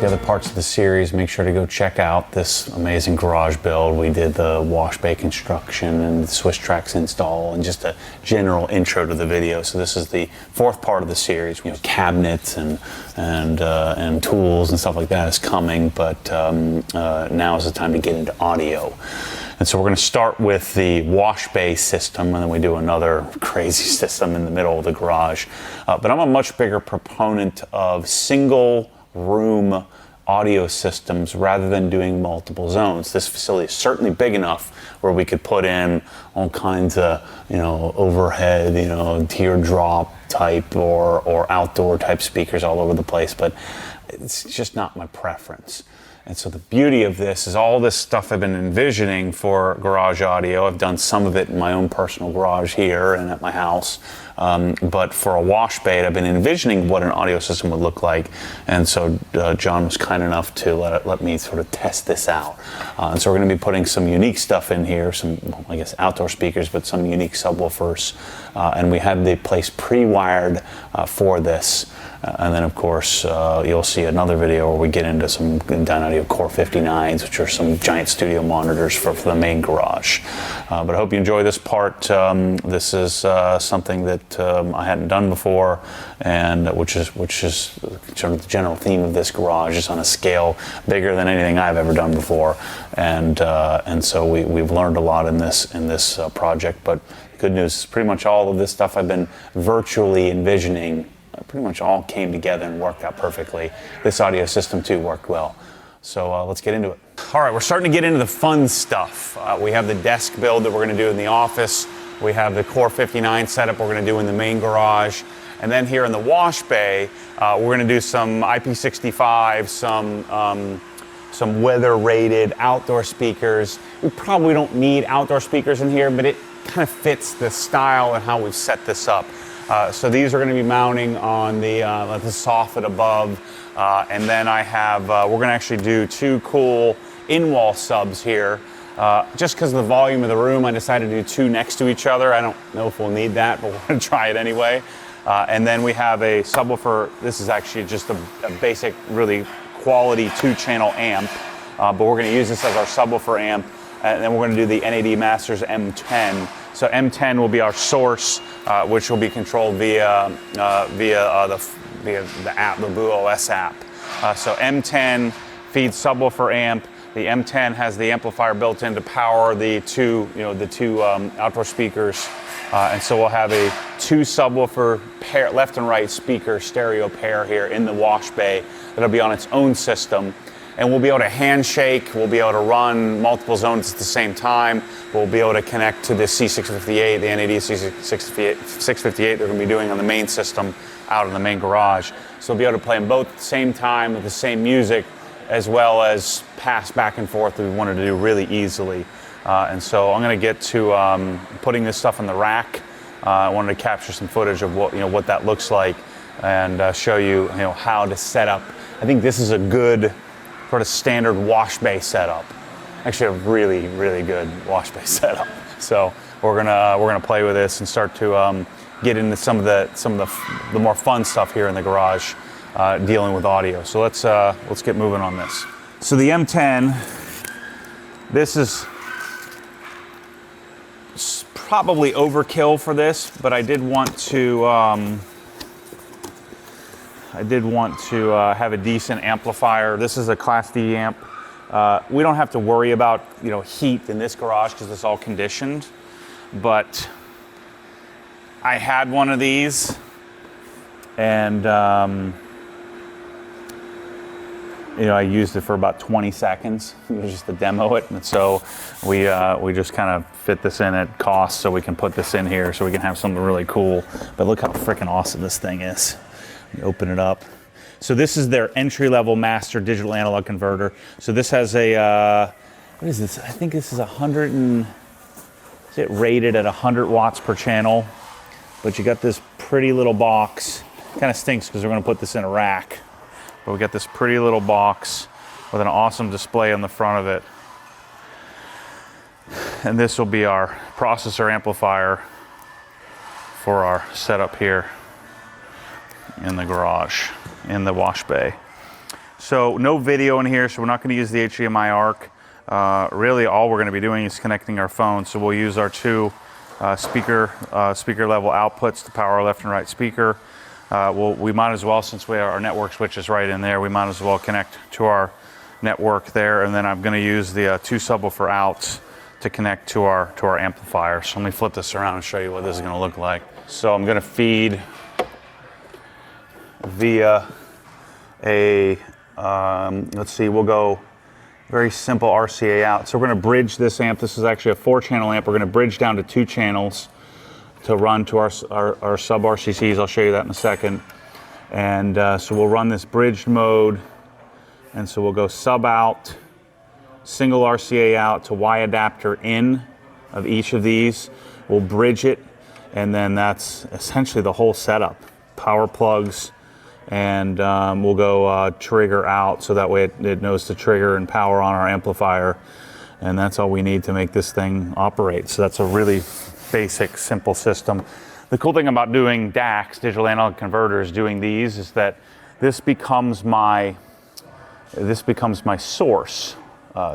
the other parts of the series, make sure to go check out this amazing garage build. We did the wash bay construction and the Swiss tracks install and just a general intro to the video. So this is the fourth part of the series. You know, cabinets and tools and stuff like that is coming, but now is the time to get into audio. And so we're going to start with the wash bay system, and then we do another crazy system in the middle of the garage. But I'm a much bigger proponent of single room audio systems rather than doing multiple zones. This facility is certainly big enough where we could put in all kinds of, you know, overhead, you know, teardrop type or outdoor type speakers all over the place, but it's just not my preference. And so the beauty of this is all this stuff I've been envisioning for garage audio. I've done some of it in my own personal garage here and at my house. But for a wash bay, I've been envisioning what an audio system would look like. And so John was kind enough to let me sort of test this out. And so we're going to be putting some unique stuff in here, some, I guess, outdoor speakers, but some unique subwoofers. And we had the place pre-wired for this. And then, of course, you'll see another video where we get into some Dynaudio Core 59s, which are some giant studio monitors for the main garage. But I hope you enjoy this part. This is something that I hadn't done before, and which is sort of the general theme of this garage. Is on a scale bigger than anything I've ever done before, and so we've learned a lot in this project. But the good news is pretty much all of this stuff I've been virtually envisioning pretty much all came together and worked out perfectly. This audio system too worked well. So let's get into it. All right, we're starting to get into the fun stuff. We have the desk build that we're going to do in the office. We have the Core 59 setup we're going to do in the main garage. And then here in the wash bay, we're going to do some IP65, some weather rated outdoor speakers. We probably don't need outdoor speakers in here, but it kind of fits the style and how we've set this up. So these are going to be mounting on the soffit above, and then I have, we're going to actually do two cool in-wall subs here. Just because of the volume of the room, I decided to do two next to each other. I don't know if we'll need that, but we're going to try it anyway. And then we have a subwoofer. This is actually just a basic, really quality 2-channel amp, but we're going to use this as our subwoofer amp, and then we're going to do the NAD Masters M10. So M10 will be our source, which will be controlled via the app, the BooOS app. So M10 feeds subwoofer amp. The M10 has the amplifier built in to power the two outdoor speakers, and so we'll have a 2 subwoofer pair, left and right speaker stereo pair here in the wash bay that'll be on its own system. And we'll be able to handshake, we'll be able to run multiple zones at the same time. We'll be able to connect to the C658, the NAD C658 they're going to be doing on the main system out in the main garage. So we'll be able to play them both at the same time with the same music, as well as pass back and forth that we wanted to do really easily. And so I'm going to get to putting this stuff in the rack. I wanted to capture some footage of what that looks like, and show you how to set up. I think this is a good sort of standard wash bay setup. Actually, a really, really good wash bay setup. So we're gonna play with this and start to get into some of the more fun stuff here in the garage, dealing with audio. So let's get moving on this. So the M10, this is probably overkill for this, but I did want to have a decent amplifier. This is a Class D amp. We don't have to worry about heat in this garage because it's all conditioned. But I had one of these, and I used it for about 20 seconds. It was just to demo it, and so we just kind of fit this in at cost so we can put this in here so we can have something really cool. But look how freaking awesome this thing is. Open it up. So this is their entry-level master digital analog converter. So this has a, what is this? I think this is is it rated at 100 watts per channel? But you got this pretty little box. Kind of stinks because we're going to put this in a rack. But we got this pretty little box with an awesome display on the front of it. And this will be our processor amplifier for our setup here in the garage, in the wash bay. So no video in here, so we're not going to use the HDMI ARC. Really all we're going to be doing is connecting our phone. So we'll use our two speaker level outputs to power our left and right speaker. We might as well, since our network switch is right in there, we might as well connect to our network there. And then I'm going to use the two subwoofer outs to connect to our amplifier. So let me flip this around and show you what this is going to look like. So I'm going to feed via a, let's see, we'll go very simple RCA out. So we're going to bridge this amp. This is actually a 4-channel amp. We're going to bridge down to 2 channels to run to our sub RCCs. I'll show you that in a second. And so we'll run this bridged mode. And so we'll go sub out, single RCA out to Y adapter in of each of these. We'll bridge it, and then that's essentially the whole setup. Power plugs, and we'll go trigger out, so that way it knows to trigger and power on our amplifier. And that's all we need to make this thing operate. So that's a really basic, simple system. The cool thing about doing DACs, digital analog converters, doing these, is that this becomes my source.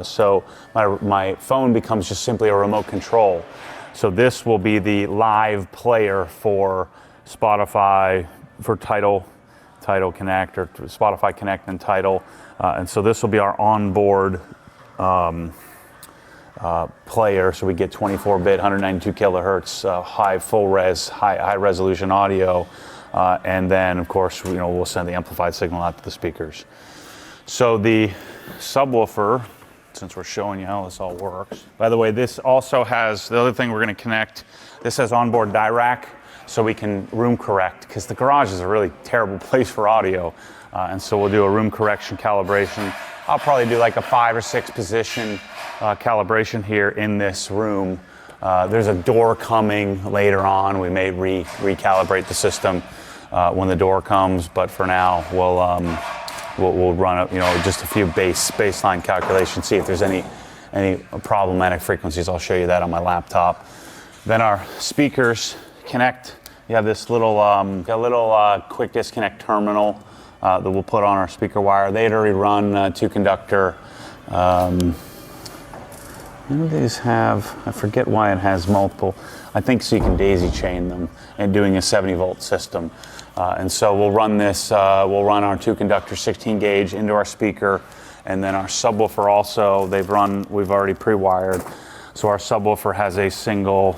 So my phone becomes just simply a remote control. So this will be the live player for Spotify, for Tidal Connect, or Spotify Connect and Tidal. And so this will be our onboard player. So we get 24-bit, 192 kilohertz, high full res, high resolution audio. And then of course, we'll send the amplified signal out to the speakers. So the subwoofer, since we're showing you how this all works. By the way, this also has, the other thing we're going to connect, this has onboard DIRAC, so we can room correct, because the garage is a really terrible place for audio. And so we'll do a room correction calibration. I'll probably do like a 5 or 6 position calibration here in this room. There's a door coming later on. We may recalibrate the system when the door comes, but for now, we'll run just a few baseline calculations, see if there's any problematic frequencies. I'll show you that on my laptop. Then our speakers connect. You have this little quick disconnect terminal that we'll put on our speaker wire. They'd already run 2-conductor. These have, I forget why it has multiple. I think so you can daisy chain them and doing a 70-volt system. And so we'll run this, we'll run our 2-conductor 16 gauge into our speaker, and then our subwoofer also, we've already pre-wired. So our subwoofer has a single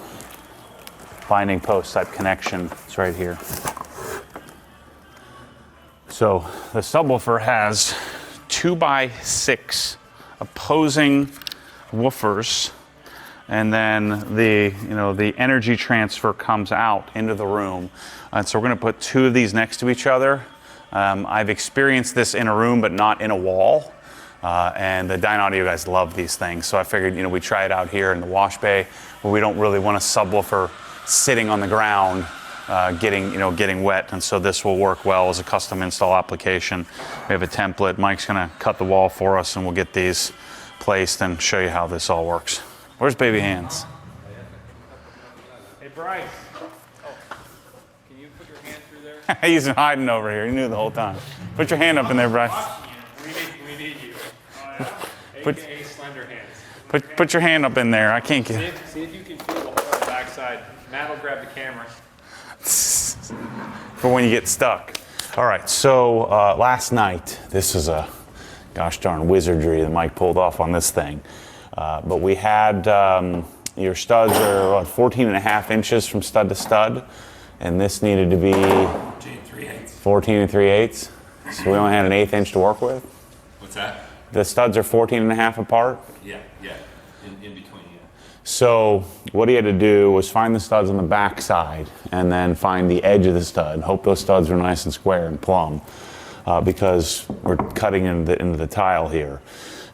binding post type connection. It's right here. So the subwoofer has 2x6 opposing woofers, and then the energy transfer comes out into the room. And so we're going to put 2 of these next to each other. I've experienced this in a room, but not in a wall. And the Dynaudio guys love these things. So I figured, we try it out here in the wash bay, where we don't really want a subwoofer sitting on the ground, getting wet. And so this will work well as a custom install application. We have a template. Mike's going to cut the wall for us, and we'll get these placed and show you how this all works. Where's baby hands? Hey, Bryce. Can you put your hand through there? He's hiding over here. He knew the whole time. Put your hand up in there, Bryce. We need you. AKA slender hands. Put your hand up in there. I can't get it. See if you can feel the hole on the backside. Matt will grab the camera. For when you get stuck. All right, so last night, this is a gosh darn wizardry that Mike pulled off on this thing. But we had, your studs are 14.5 inches from stud to stud, and this needed to be 14 3/8. So we only had an 1/8 inch to work with. What's that? The studs are 14.5 apart. Yeah, in between. Yeah. So what he had to do was find the studs on the back side, and then find the edge of the stud. Hope those studs were nice and square and plumb, because we're cutting into the tile here.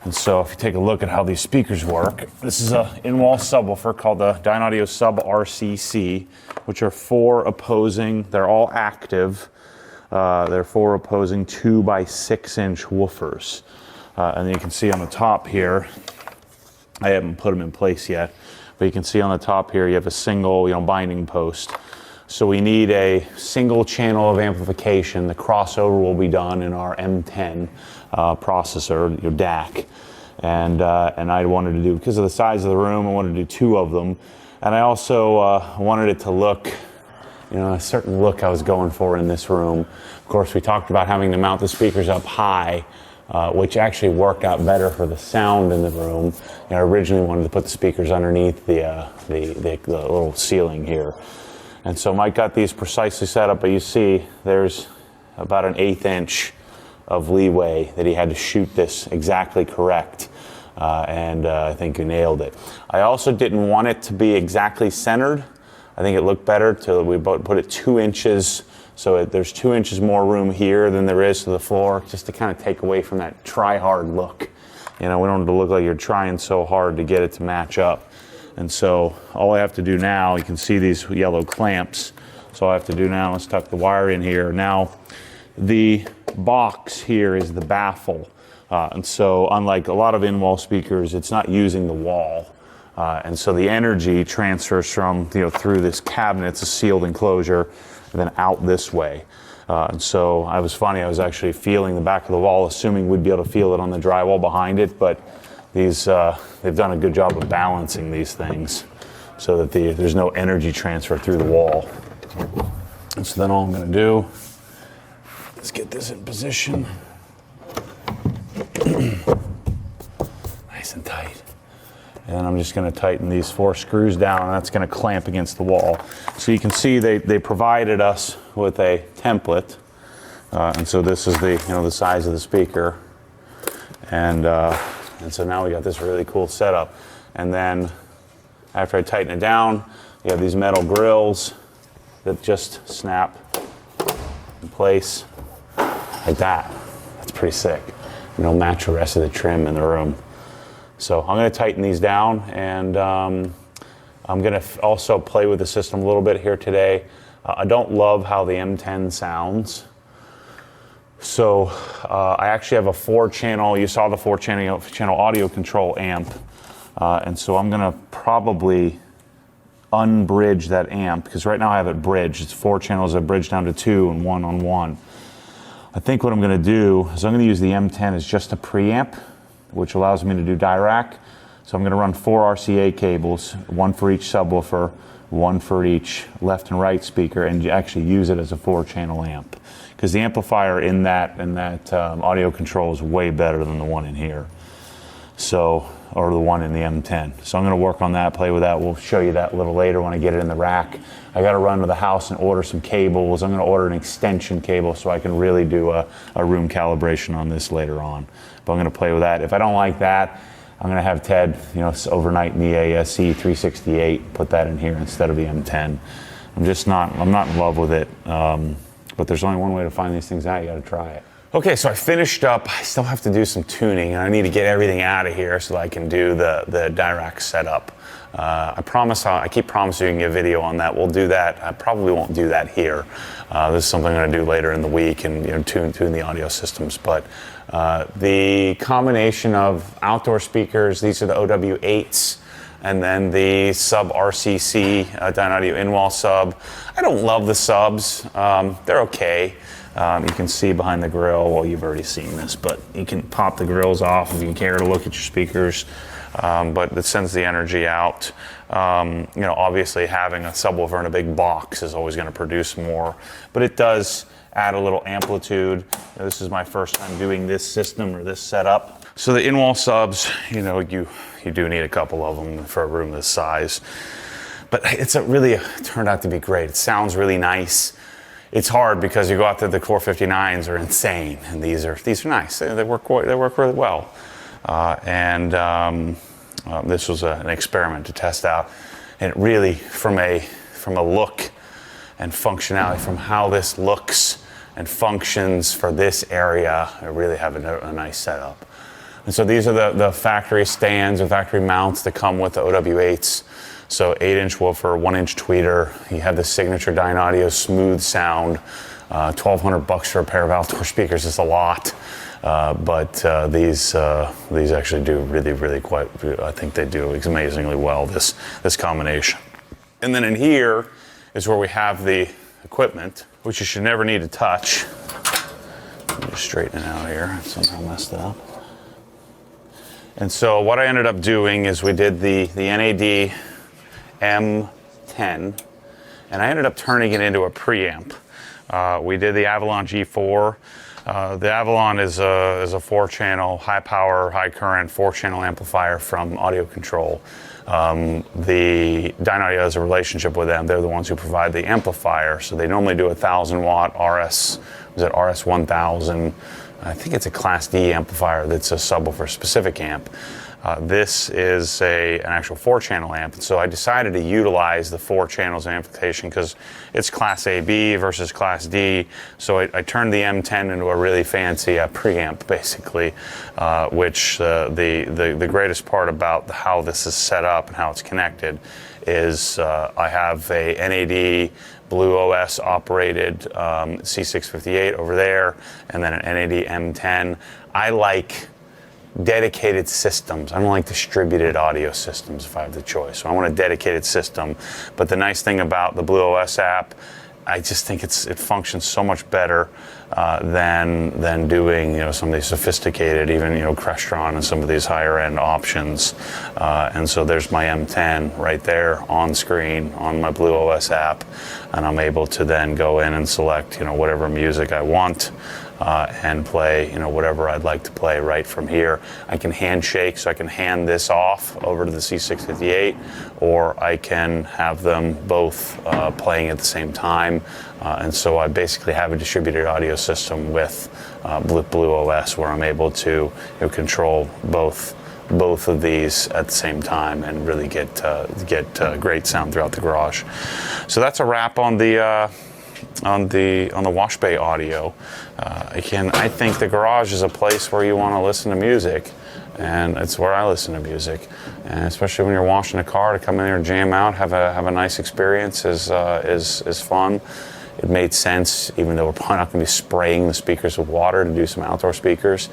And so if you take a look at how these speakers work, this is a in-wall subwoofer called the Dynaudio Sub RCC, which are 4 opposing, they're all active, they're 4 opposing 2x6 inch woofers. And you can see on the top here, I haven't put them in place yet, but you can see on the top here you have a single binding post So we need a single channel of amplification. The crossover will be done in our M10 processor, your DAC. And I wanted to do, because of the size of the room, I wanted to do 2 of them. And I also wanted it to look, a certain look I was going for in this room. Of course, we talked about having to mount the speakers up high, which actually worked out better for the sound in the room. I originally wanted to put the speakers underneath the little ceiling here. And so Mike got these precisely set up, but you see there's about an 1/8 inch of leeway that he had to shoot this exactly correct. And I think he nailed it. I also didn't want it to be exactly centered. I think it looked better to we put it 2 inches, so there's 2 inches more room here than there is to the floor, just to kind of take away from that try-hard look. We don't want it to look like you're trying so hard to get it to match up. And so all I have to do now, you can see these yellow clamps. So all I have to do now is tuck the wire in here. Now, the box here is the baffle. And so unlike a lot of in-wall speakers, it's not using the wall. And so the energy transfers from, through this cabinet, it's a sealed enclosure, and then out this way. And so I was actually feeling the back of the wall, assuming we'd be able to feel it on the drywall behind it, but they've done a good job of balancing these things so that there's no energy transfer through the wall. And so then all I'm going to do is get this in position. Nice and tight. And I'm just going to tighten these 4 screws down, and that's going to clamp against the wall. So you can see they provided us with a template. And so this is the size of the speaker. And so now we got this really cool setup. And then after I tighten it down, you have these metal grills that just snap in place like that. That's pretty sick. It'll match the rest of the trim in the room. So I'm going to tighten these down, and I'm going to also play with the system a little bit here today. I don't love how the M10 sounds. So I actually have a 4-channel, you saw the 4-channel audio control amp. And so I'm going to probably unbridge that amp, because right now I have it bridged. It's 4 channels that bridge down to 2 and 1 on 1. I think what I'm going to do is I'm going to use the M10 as just a preamp, which allows me to do Dirac. So I'm going to run 4 RCA cables, 1 for each subwoofer, 1 for each left and right speaker, and actually use it as a 4-channel amp. Because the amplifier in that audio control is way better than the one in here. So, or the one in the M10. So I'm going to work on that, play with that. We'll show you that a little later when I get it in the rack. I got to run to the house and order some cables. I'm going to order an extension cable so I can really do a room calibration on this later on. But I'm going to play with that. If I don't like that, I'm going to have Ted, overnight in the ASC368, put that in here instead of the M10. I'm not in love with it. But there's only one way to find these things out. You got to try it. Okay, so I finished up. I still have to do some tuning, and I need to get everything out of here so that I can do the Dirac setup. I keep promising you a video on that. We'll do that. I probably won't do that here. This is something I'm going to do later in the week, and tune the audio systems. But the combination of outdoor speakers, these are the OW-8s. And then the Sub RCC, Dynaudio In-Wall Sub. I don't love the subs. They're okay. You can see behind the grill. Well, you've already seen this, but you can pop the grills off if you care to look at your speakers. But it sends the energy out. Obviously having a subwoofer in a big box is always going to produce more, but it does add a little amplitude. This is my first time doing this system or this setup. So the in-wall subs, you do need a couple of them for a room this size. But it turned out to be great. It sounds really nice. It's hard because you go out there, the Core 59s are insane, and these are nice. They work really well. This was an experiment to test out, and it really, from a look and functionality, from how this looks and functions for this area, I really have a nice setup. And so these are the factory stands or factory mounts that come with the OW-8s. So 8-inch woofer, 1-inch tweeter. You have the signature Dynaudio smooth sound. $1,200 for a pair of outdoor speakers is a lot. But these actually do really quite, I think they do amazingly well, this combination. And then in here is where we have the equipment, which you should never need to touch. Let me just straighten it out here. I somehow messed it up. And so what I ended up doing is we did the NAD M10, and I ended up turning it into a preamp. We did the Avalon G4. The Avalon is a 4-channel, high power, high current, 4-channel amplifier from Audio Control. The Dynaudio has a relationship with them. They're the ones who provide the amplifier. So they normally do a 1,000 watt RS, was it RS 1000? I think it's a Class D amplifier that's a subwoofer specific amp. This is an actual 4-channel amp, so I decided to utilize the 4 channels of amplification because it's Class AB versus Class D. So I turned the M10 into a really fancy preamp, basically, which the greatest part about how this is set up and how it's connected is I have a NAD Blue OS operated C658 over there, and then an NAD M10. I like dedicated systems. I don't like distributed audio systems if I have the choice. So I want a dedicated system. But the nice thing about the Blue OS app, I just think it functions so much better than doing some of these sophisticated, even Crestron and some of these higher end options. And so there's my M10 right there on screen on my Blue OS app, and I'm able to then go in and select whatever music I want. And play whatever I'd like to play right from here. I can handshake, so I can hand this off over to the C658, or I can have them both playing at the same time. And so I basically have a distributed audio system with Blue OS where I'm able to control both of these at the same time and really get great sound throughout the garage. So that's a wrap on the wash bay audio. Again, I think the garage is a place where you want to listen to music, and it's where I listen to music. And especially when you're washing a car, to come in here, jam out, have a nice experience is fun. It made sense, even though we're probably not going to be spraying the speakers with water, to do some outdoor speakers.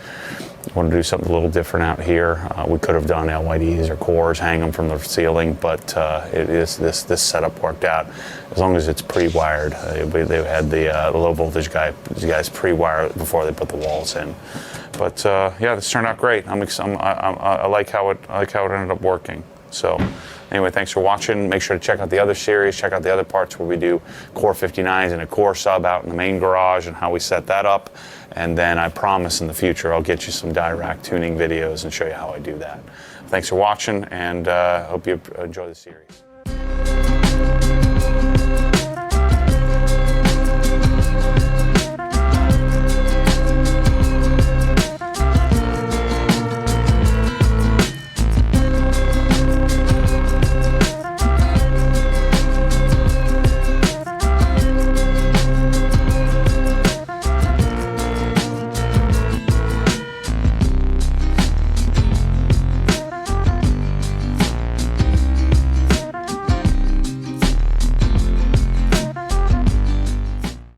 I want to do something a little different out here. We could have done LYDs or cores, hang them from the ceiling, but this setup worked out. As long as it's pre-wired, they had the low voltage guys pre-wire it before they put the walls in. But yeah, this turned out great. I like how it ended up working. So anyway, thanks for watching. Make sure to check out the other series. Check out the other parts where we do Core 59s and a Core sub out in the main garage and how we set that up. And then I promise in the future I'll get you some Dirac tuning videos and show you how I do that. Thanks for watching, and hope you enjoy the series.